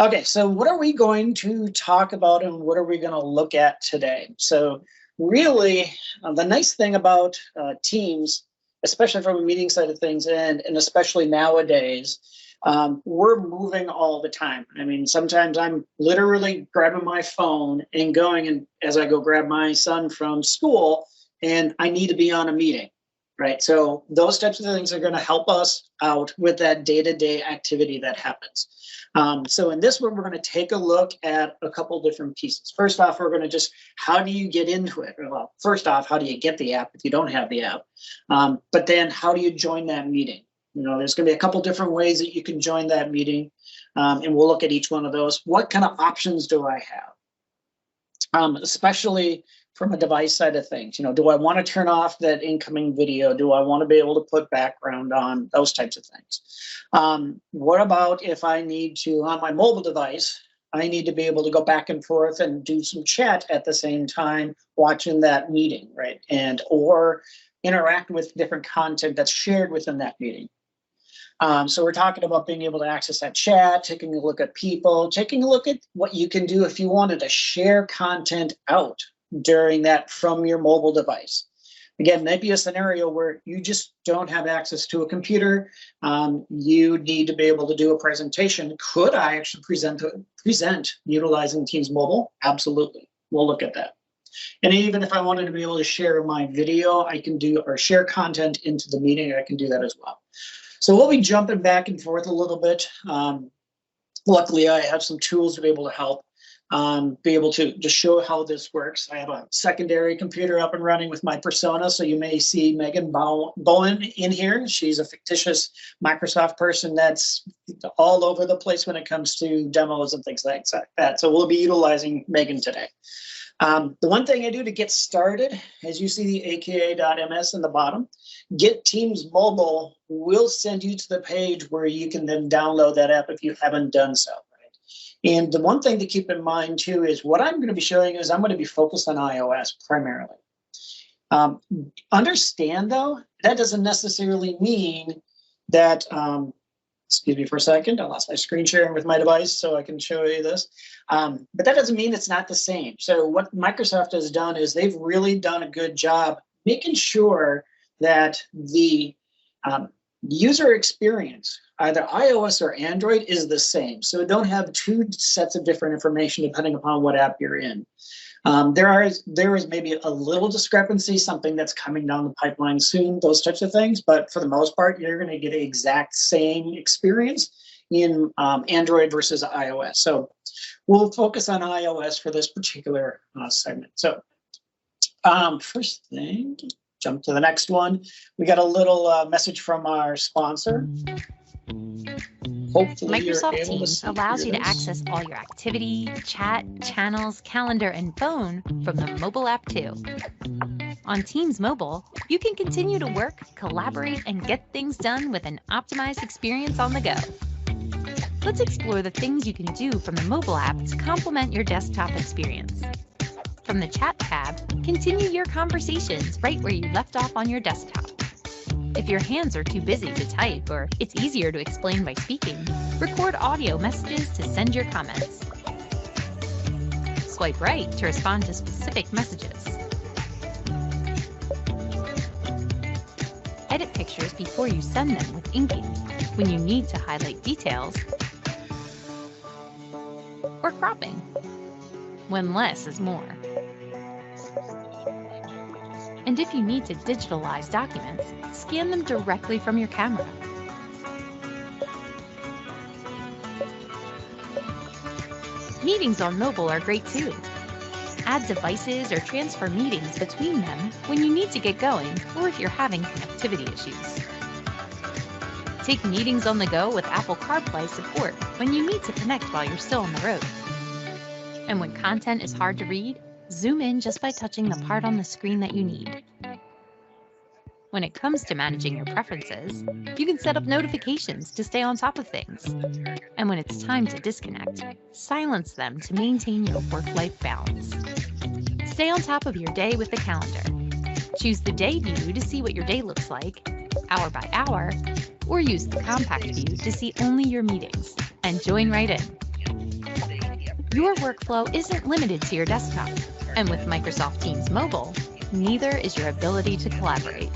Okay, so what are we going to talk about and what are we going to look at today? So, really, the nice thing about Teams, especially from a meeting side of things, and especially nowadays, we're moving all the time. I mean, sometimes I'm literally grabbing my phone and going, and as I go grab my son from school, and I need to be on a meeting. Right. So those types of things are going to help us out with that day-to-day activity that happens. So in this one, we're going to take a look at a couple different pieces. First off, we're going to just, how do you get into it? Well, first off, how do you get the app if you don't have the app? But then how do you join that meeting? There's going to be a couple different ways that you can join that meeting. And we'll look at each one of those. What kind of options do I have? Especially from a device side of things, do I want to turn off that incoming video? Do I want to be able to put background on? Those types of things. What about if I need to, on my mobile device, I need to be able to go back and forth and do some chat at the same time watching that meeting, right? Or interact with different content that's shared within that meeting. So we're talking about being able to access that chat, taking a look at people, taking a look at what you can do if you wanted to share content out during that from your mobile device. Again, maybe a scenario where you just don't have access to a computer. You need to be able to do a presentation. Could I actually present utilizing Teams Mobile? Absolutely. We'll look at that. And even if I wanted to be able to share my video, I can do, or share content into the meeting, I can do that as well. So we'll be jumping back and forth a little bit. Luckily, I have some tools to be able to help. Be able to just show how this works. I have a secondary computer up and running with my persona, so you may see Megan Bowen in here. She's a fictitious Microsoft person that's all over the place when it comes to demos and things like that. So we'll be utilizing Megan today. The one thing I do to get started, as you see the aka.ms in the bottom, Get Teams Mobile will send you to the page where you can then download that app if you haven't done so. And the one thing to keep in mind, too, is what I'm going to be showing is I'm going to be focused on iOS primarily. Understand, though, that doesn't necessarily mean that, excuse me for a second, I lost my screen sharing with my device so I can show you this. But that doesn't mean it's not the same. So what Microsoft has done is they've really done a good job making sure that the user experience, either iOS or Android, is the same. So don't have two sets of different information depending upon what app you're in. There is maybe a little discrepancy, something that's coming down the pipeline soon, those types of things. But for the most part, you're going to get the exact same experience in Android versus iOS. So we'll focus on iOS for this particular segment. So first thing, jump to the next one. We got a little message from our sponsor. Hopefully Microsoft Teams allows you to access all your activity, chat, channels, calendar, and phone from the mobile app too. On Teams Mobile, you can continue to work, collaborate, and get things done with an optimized experience on the go. Let's explore the things you can do from the mobile app to complement your desktop experience. From the Chat tab, continue your conversations right where you left off on your desktop. If your hands are too busy to type or it's easier to explain by speaking, record audio messages to send your comments. Swipe right to respond to specific messages. Edit pictures before you send them with inking when you need to highlight details, or cropping when less is more. And if you need to digitalize documents, scan them directly from your camera. Meetings on mobile are great too. Add devices or transfer meetings between them when you need to get going or if you're having connectivity issues. Take meetings on the go with Apple CarPlay support when you need to connect while you're still on the road. And when content is hard to read, zoom in just by touching the part on the screen that you need. When it comes to managing your preferences, you can set up notifications to stay on top of things. And when it's time to disconnect, silence them to maintain your work-life balance. Stay on top of your day with the calendar. Choose the day view to see what your day looks like, hour by hour, or use the compact view to see only your meetings, and join right in. Your workflow isn't limited to your desktop. And with Microsoft Teams Mobile, neither is your ability to collaborate.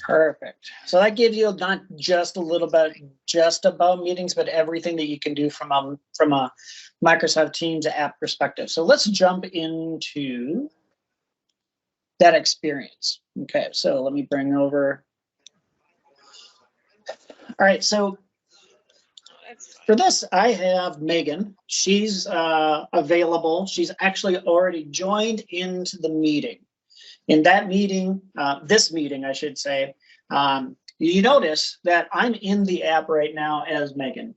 Perfect. So that gives you not just a little bit just about meetings, but everything that you can do from a Microsoft Teams app perspective. So let's jump into that experience. Okay, so let me bring over. All right, so for this, I have Megan. She's available. She's actually already joined into the meeting. In that meeting, this meeting, I should say, you notice that I'm in the app right now as Megan.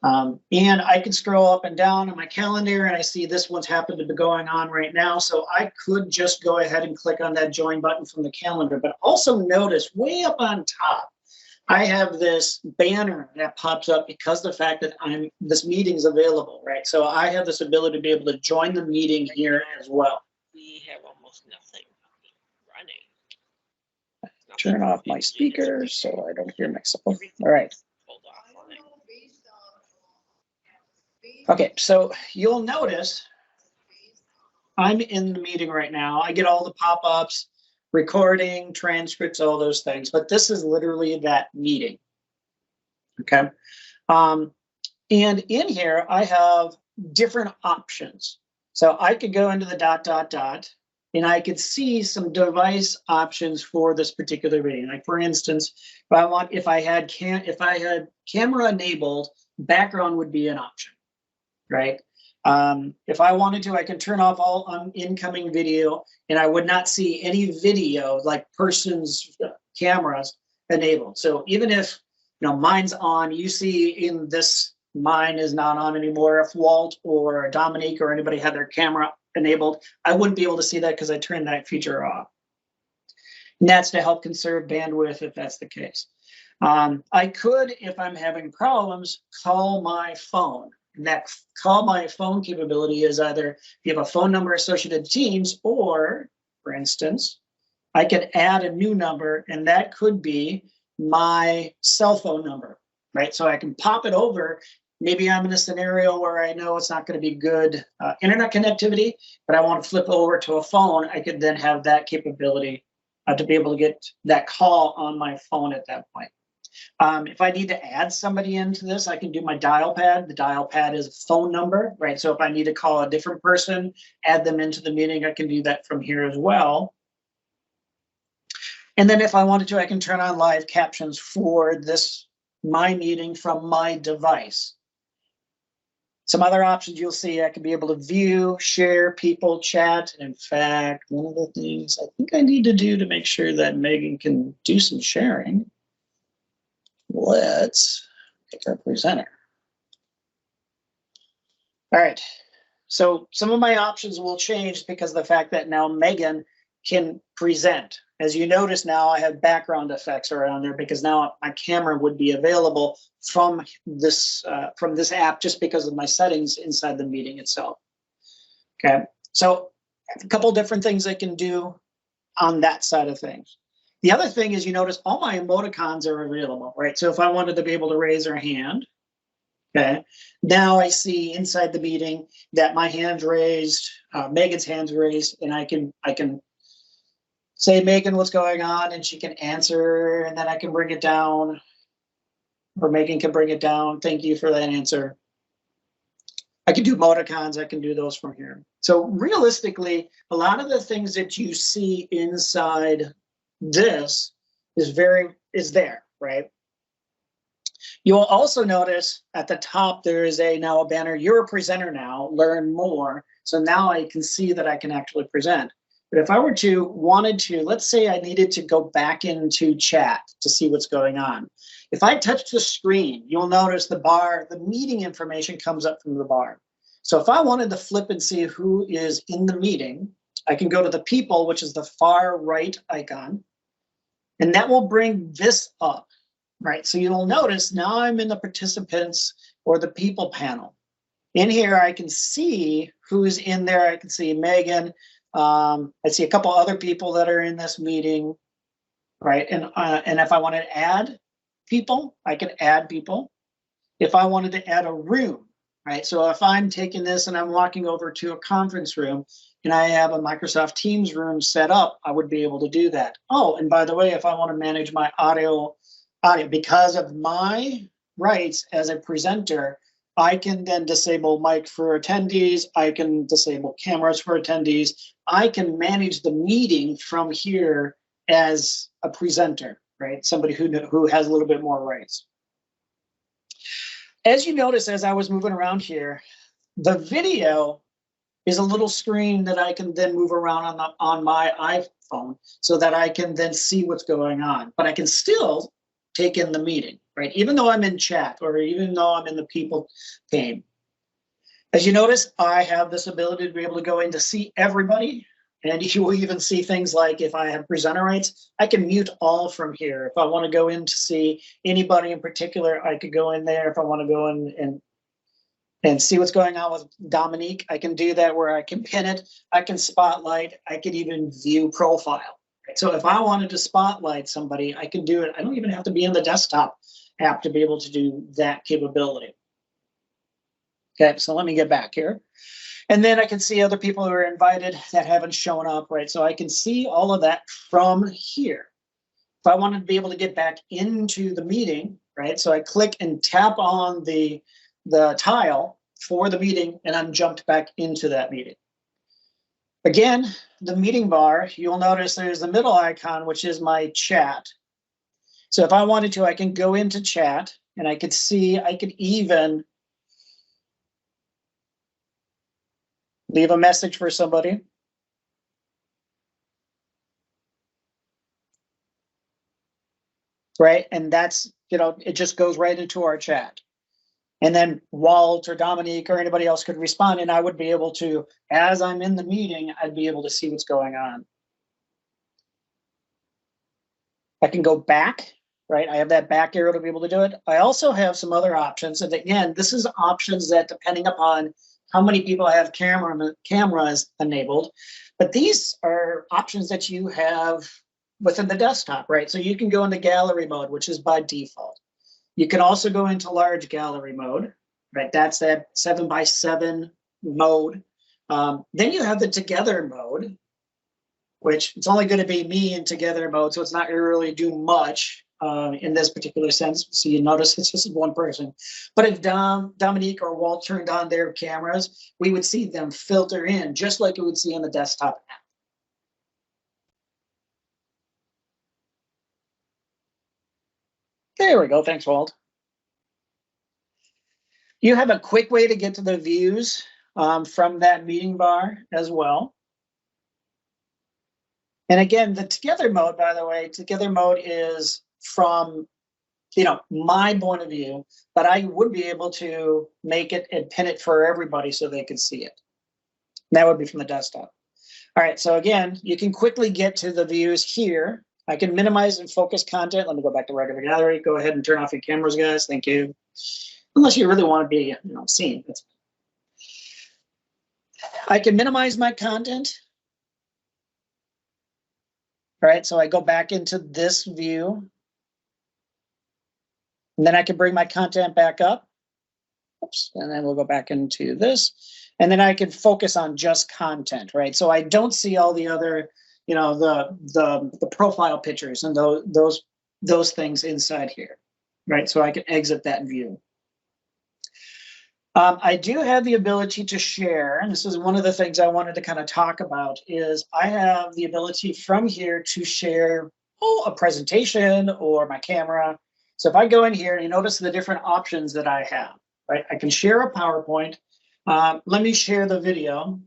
And I can scroll up and down on my calendar and I see this one's happened to be going on right now. So I could just go ahead and click on that join button from the calendar, but also notice way up on top, I have this banner that pops up because of the fact that this meeting's available, right? So I have this ability to be able to join the meeting here as well. We have almost nothing running. Turn off my speakers so I don't hear myself. All right. Okay, so you'll notice I'm in the meeting right now. I get all the pop-ups, recording, transcripts, all those things, but this is literally that meeting. Okay. And in here, I have different options. So I could go into the ... and I could see some device options for this particular meeting. Like for instance, if I had camera enabled, background would be an option, right? If I wanted to, I can turn off all incoming video, and I would not see any video like person's cameras enabled. So even if mine's on, you see in this mine is not on anymore. If Walt or Dominique or anybody had their camera enabled, I wouldn't be able to see that because I turned that feature off. And that's to help conserve bandwidth if that's the case. I could, if I'm having problems, call my phone. And that call my phone capability is either if you have a phone number associated to Teams, or, for instance, I could add a new number, and that could be my cell phone number, right? So I can pop it over. Maybe I'm in a scenario where I know it's not going to be good internet connectivity, but I want to flip over to a phone. I could then have that capability to be able to get that call on my phone at that point. If I need to add somebody into this, I can do my dial pad. The dial pad is a phone number, right? So if I need to call a different person, add them into the meeting, I can do that from here as well. And then if I wanted to, I can turn on live captions for my meeting from my device. Some other options you'll see, I can be able to view, share, people, chat. And in fact, one of the things I think I need to do to make sure that Megan can do some sharing, let's pick our presenter. All right, so some of my options will change because of the fact that now Megan can present. As you notice now, I have background effects around there because now my camera would be available from this app just because of my settings inside the meeting itself. Okay, so a couple different things I can do on that side of things. The other thing is, you notice all my emoticons are available, right? So if I wanted to be able to raise her hand, okay, now I see inside the meeting that my hand's raised, Megan's hand's raised, and I can say, Megan, what's going on? And she can answer, and then I can bring it down, or Megan can bring it down. Thank you for that answer. I can do emoticons, I can do those from here. So realistically, a lot of the things that you see inside this is there, right? You'll also notice at the top, there is now a banner, you're a presenter now, learn more. So now I can see that I can actually present. But if I wanted to, let's say I needed to go back into chat to see what's going on. If I touch the screen, you'll notice the meeting information comes up from the bar. So if I wanted to flip and see who is in the meeting, I can go to the people, which is the far right icon, and that will bring this up, right? So you'll notice now I'm in the participants or the people panel. In here, I can see who's in there. I can see Megan. I see a couple other people that are in this meeting, right? And if I want to add people, I can add people. if I wanted to add a room, right? So if I'm taking this and I'm walking over to a conference room and I have a Microsoft Teams room set up, I would be able to do that. Oh, and by the way, if I want to manage my audio because of my rights as a presenter, I can then disable mic for attendees. I can disable cameras for attendees. I can manage the meeting from here as a presenter, right? Somebody who has a little bit more rights. As you notice, as I was moving around here, the video is a little screen that I can then move around on my iPhone so that I can then see what's going on. But I can still take in the meeting, right? Even though I'm in chat or even though I'm in the people pane. As you notice, I have this ability to be able to go in to see everybody. And you will even see things like if I have presenter rights, I can mute all from here. If I want to go in to see anybody in particular, I could go in there. If I want to go in and see what's going on with Dominique, I can do that where I can pin it. I can spotlight. I can even view profile. So if I wanted to spotlight somebody, I can do it. I don't even have to be in the desktop app to be able to do that capability. Okay, so let me get back here. And then I can see other people who are invited that haven't shown up, right? So I can see all of that from here. If I wanted to be able to get back into the meeting, right? So I click and tap on the tile for the meeting, and I'm jumped back into that meeting. Again, the meeting bar, you'll notice there's the middle icon, which is my chat. So if I wanted to, I can go into chat and I could see, I could even leave a message for somebody. Right, and that's, it just goes right into our chat. And then Walt or Dominique or anybody else could respond, and I would be able to, as I'm in the meeting, I'd be able to see what's going on. I can go back, right? I have that back arrow to be able to do it. I also have some other options. And again, this is options that depending upon how many people have cameras enabled, but these are options that you have within the desktop, right? So you can go into gallery mode, which is by default. You can also go into large gallery mode, right? That's that 7x7 mode. Then you have the together mode, which it's only going to be me in together mode, so it's not going to really do much in this particular sense. So you notice it's just one person. But if Dominique or Walt turned on their cameras, we would see them filter in just like you would see on the desktop app. There we go. Thanks, Walt. You have a quick way to get to the views from that meeting bar as well. And again, the together mode, by the way, together mode is from, my point of view, but I would be able to make it and pin it for everybody so they can see it. And that would be from the desktop. All right, so again, you can quickly get to the views here. I can minimize and focus content. Let me go back to regular gallery. Go ahead and turn off your cameras, guys. Thank you. Unless you really want to be, seen. I can minimize my content. All right, so I go back into this view. And then I can bring my content back up. Oops, and then we'll go back into this. And then I can focus on just content, right? So I don't see all the other, the profile pictures and those things inside here, right? So I can exit that view. I do have the ability to share, and this is one of the things I wanted to kind of talk about, is I have the ability from here to share a presentation or my camera. So if I go in here and you notice the different options that I have, right? I can share a PowerPoint. Let me share the video.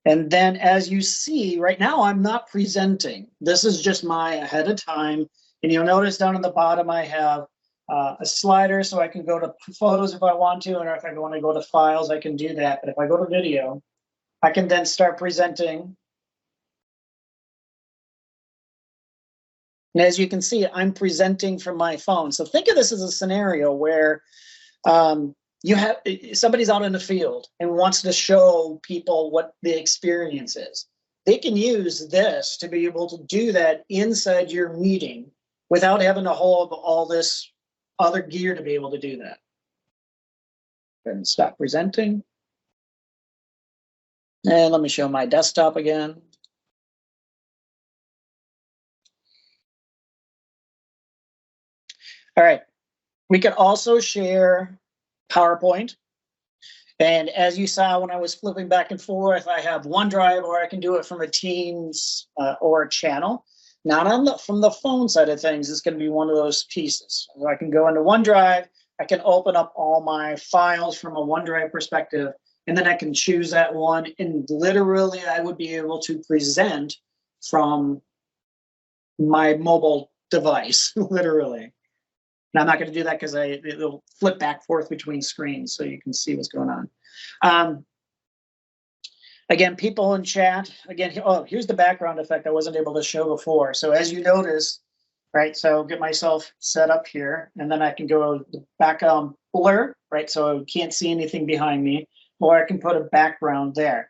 And then as you see, right now I'm not presenting. This is just my ahead of time. And you'll notice down at the bottom I have a slider so I can go to photos if I want to, and if I want to go to files, I can do that. But if I go to video, I can then start presenting. And as you can see, I'm presenting from my phone. So think of this as a scenario where you have somebody's out in the field and wants to show people what the experience is. They can use this to be able to do that inside your meeting without having to hold all this other gear to be able to do that. And stop presenting. And let me show my desktop again. All right, we can also share PowerPoint. And as you saw when I was flipping back and forth, I have OneDrive, or I can do it from a Teams or a channel. Not on from the phone side of things, it's going to be one of those pieces. So I can go into OneDrive, I can open up all my files from a OneDrive perspective, and then I can choose that one, and literally I would be able to present from my mobile device, literally. And I'm not going to do that because it'll flip back and forth between screens so you can see what's going on. Again, people in chat, again, oh, here's the background effect I wasn't able to show before. So as you notice, right, so get myself set up here, and then I can go back blur, right, so I can't see anything behind me, or I can put a background there.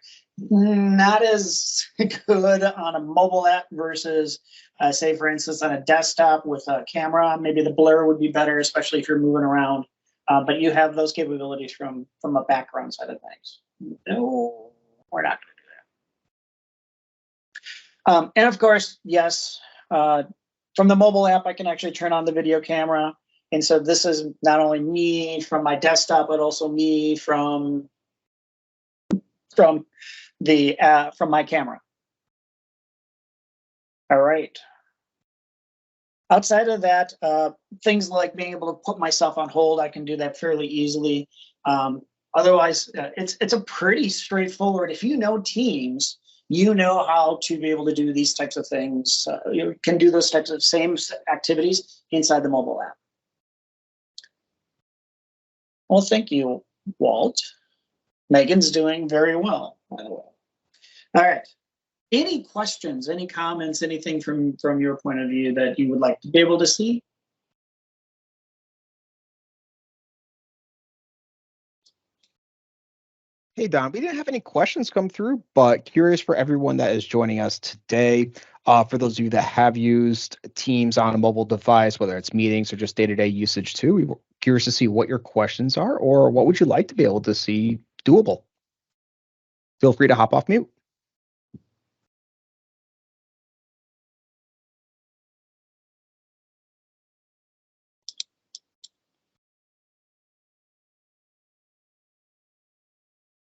Not as good on a mobile app versus, say, for instance, on a desktop with a camera. Maybe the blur would be better, especially if you're moving around. But you have those capabilities from a background side of things. No, we're not going to do that. And of course, yes, from the mobile app, I can actually turn on the video camera. And so this is not only me from my desktop, but also me from my camera. All right. Outside of that, things like being able to put myself on hold, I can do that fairly easily. Otherwise, it's a pretty straightforward. If you know Teams, you know how to be able to do these types of things. You can do those types of same activities inside the mobile app. Well, thank you, Walt. Megan's doing very well, by the way. All right. Any questions, any comments, anything from your point of view that you would like to be able to see? Hey, Don, we didn't have any questions come through, but curious for everyone that is joining us today. For those of you that have used Teams on a mobile device, whether it's meetings or just day-to-day usage too, we were curious to see what your questions are, or what would you like to be able to see doable? Feel free to hop off mute.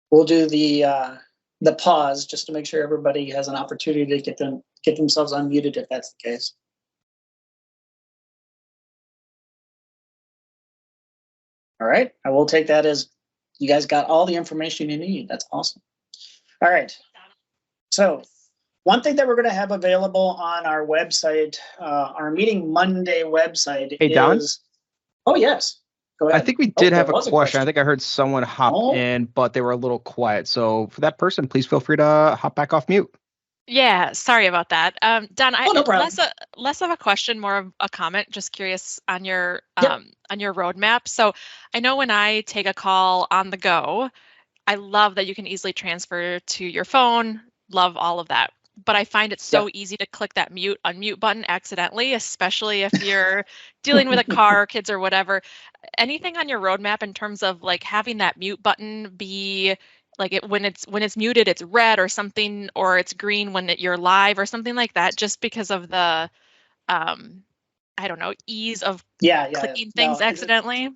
We'll do the pause just to make sure everybody has an opportunity to get themselves unmuted if that's the case. All right, I will take that as you guys got all the information you need. That's awesome. All right, so one thing that we're going to have available on our website, our Meeting Monday website, Hey, Don? is. Oh, yes. Go ahead. I think we did have a was question. I think I heard someone hop in, but they were a little quiet. So for that person, please feel free to hop back off mute. Yeah, sorry about that. Don, no problem. less of a question, more of a comment. Just curious on your roadmap. So I know when I take a call on the go, I love that you can easily transfer to your phone. Love all of that. But I find it so easy to click that mute, unmute button accidentally, especially if you're dealing with a car, kids, or whatever. Anything on your roadmap in terms of like having that mute button be like when it's muted, it's red or something, or it's green when you're live or something like that, just because of the I don't know, ease of clicking things accidentally.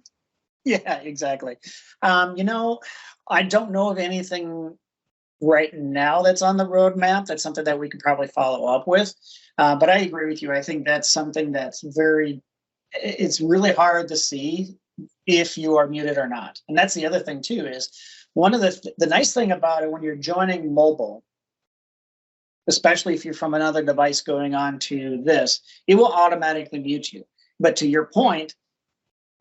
Yeah, exactly. You know, I don't know of anything right now that's on the roadmap. That's something that we could probably follow up with. But I agree with you. I think that's something that's it's really hard to see if you are muted or not. And that's the other thing too, is one of the nice thing about it when you're joining mobile, especially if you're from another device going on to this, it will automatically mute you. But to your point,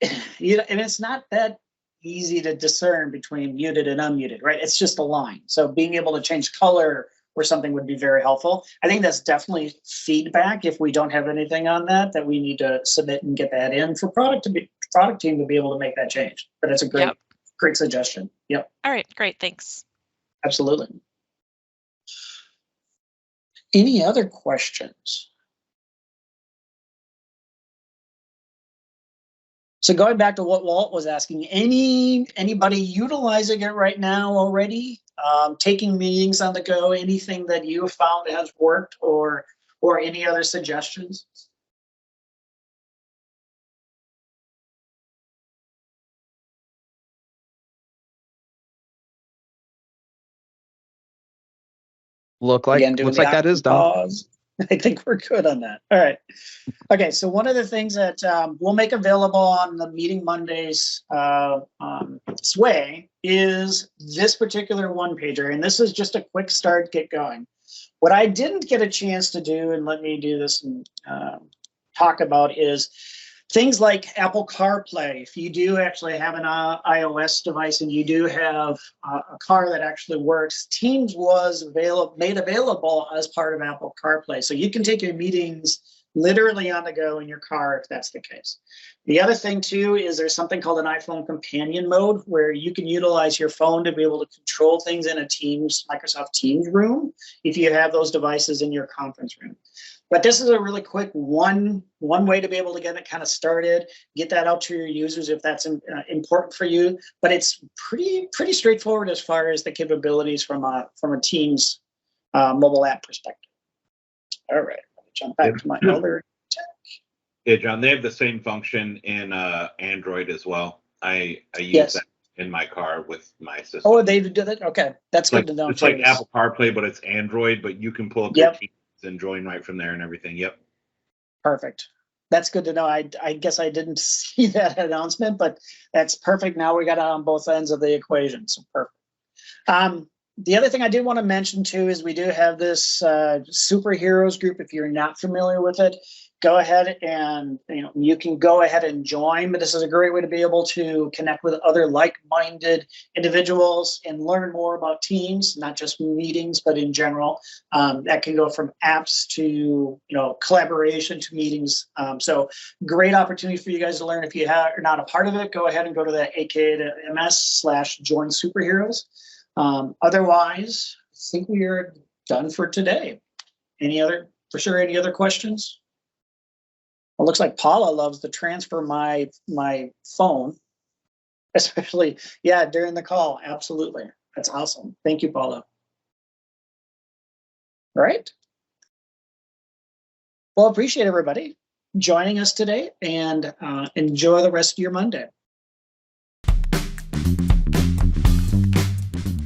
and it's not that easy to discern between muted and unmuted, right? It's just a line. So being able to change color or something would be very helpful. I think that's definitely feedback if we don't have anything on that we need to submit and get that in for product team to be able to make that change. But it's a great suggestion. Yep. All right, great, thanks. Absolutely. Any other questions? So going back to what Walt was asking, anybody utilizing it right now already? Taking meetings on the go, anything that you have found has worked, or any other suggestions? Looks like that is done. Pause. I think we're good on that. All right. Okay, so one of the things that we'll make available on the Meeting Mondays Sway is this particular one pager, and this is just a quick start, get going. What I didn't get a chance to do, and let me do this and talk about, is things like Apple CarPlay. If you do actually have an iOS device and you do have a car that actually works, Teams was made available as part of Apple CarPlay. So you can take your meetings literally on the go in your car if that's the case. The other thing too is there's something called an iPhone companion mode where you can utilize your phone to be able to control things in a Microsoft Teams room if you have those devices in your conference room. But this is a really quick one way to be able to get it kind of started, get that out to your users if that's important for you. But it's pretty straightforward as far as the capabilities from a Teams mobile app perspective. All right, let me jump back to my other tech. Yeah, John, they have the same function in Android as well. I use that in my car with my system. Oh, they did it? Okay, that's good to know. It's like Apple CarPlay, but it's Android, but you can pull up your Teams and join right from there and everything. Yep. Perfect. That's good to know. I guess I didn't see that announcement, but that's perfect. Now we got it on both ends of the equation. So perfect. The other thing I did want to mention too is we do have this superheroes group. If you're not familiar with it, go ahead and you can go ahead and join. But this is a great way to be able to connect with other like-minded individuals and learn more about Teams, not just meetings, but in general. That can go from apps to collaboration to meetings. So great opportunity for you guys to learn. If you are not a part of it, go ahead and go to the aka.ms/join superheroes. Otherwise, I think we are done for today. Any other questions? It looks like Paula loves to transfer my phone, especially, during the call. Absolutely. That's awesome. Thank you, Paula. All right. Well, appreciate everybody joining us today, and enjoy the rest of your Monday.